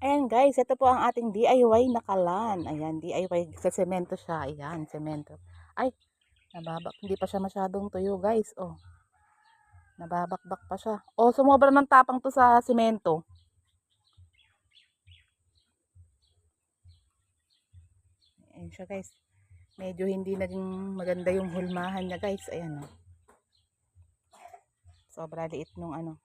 Ayan guys, ito po ang ating DIY na kalan. Ayan, DIY sa semento siya. Ayan, semento. Ay, nababak. Hindi pa siya masyadong tuyo guys. Oh, nababakbak pa siya. Oh, sumobra ng tapang to sa semento. Ayan siya guys. Medyo hindi naging maganda yung hulmahan niya guys. Ayan oh. Sobra liit nung ano.